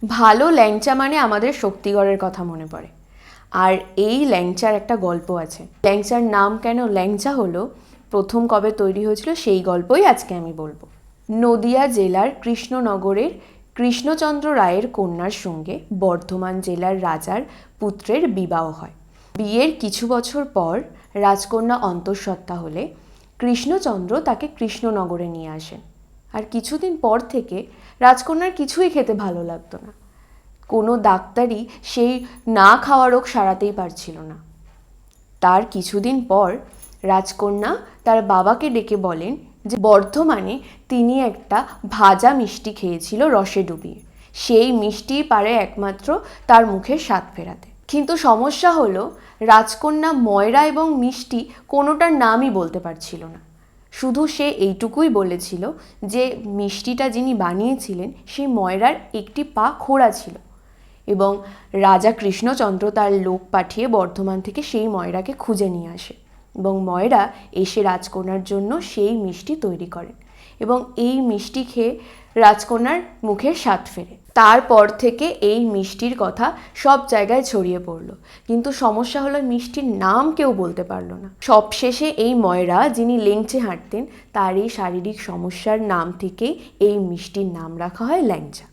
ভালো ল্যাংচা মানে আমাদের শক্তিগড়ের কথা মনে পড়ে। আর এই ল্যাংচার একটা গল্প আছে। ল্যাংচার নাম কেন ল্যাংচা হলো, প্রথম কবে তৈরি হয়েছিল সেই গল্পই আজকে আমি বলবো। নদিয়া জেলার কৃষ্ণনগরের কৃষ্ণচন্দ্র রায়ের কন্যার সঙ্গে বর্ধমান জেলার রাজার পুত্রের বিবাহ হয়। বিয়ের কিছু বছর পর রাজকন্যা অন্তঃসত্ত্বা হলে কৃষ্ণচন্দ্র তাকে কৃষ্ণনগরে নিয়ে আসেন। আর কিছুদিন পর থেকে রাজকন্যার কিছুই খেতে ভালো লাগতো না। কোনো ডাক্তারই সেই না খাওয়া রোগ সারাতেই পারছিল না। তার কিছুদিন পর রাজকন্যা তার বাবাকে ডেকে বলেন যে বর্ধমানে তিনি একটা ভাজা মিষ্টি খেয়েছিল রসে ডুবিয়ে, সেই মিষ্টিই পারে একমাত্র তার মুখের স্বাদ ফেরাতে। কিন্তু সমস্যা হলো রাজকন্যা ময়রা এবং মিষ্টি কোনোটার নামই বলতে পারছিল না। শুধু সে এইটুকুই বলেছিল যে মিষ্টিটা যিনি বানিয়েছিলেন সেই ময়রার একটি পা খোঁড়া ছিল, এবং রাজা কৃষ্ণচন্দ্র তার লোক পাঠিয়ে বর্ধমান থেকে সেই ময়রাকে খুঁজে নিয়ে আসে, এবং ময়রা এসে রাজকন্যার জন্য সেই মিষ্টি তৈরি করেন, এবং এই মিষ্টি খেয়ে রাজকন্যার মুখের স্বাদ ফেরে। তারপর থেকে এই মিষ্টির কথা সব জায়গায় ছড়িয়ে পড়লো। কিন্তু সমস্যা হলো মিষ্টির নাম কেউ বলতে পারলো না। সবশেষে এই ময়রা, যিনি লেংচে হাঁটতেন, তার এই শারীরিক সমস্যার নাম থেকেই এই মিষ্টির নাম রাখা হয় ল্যাংচা।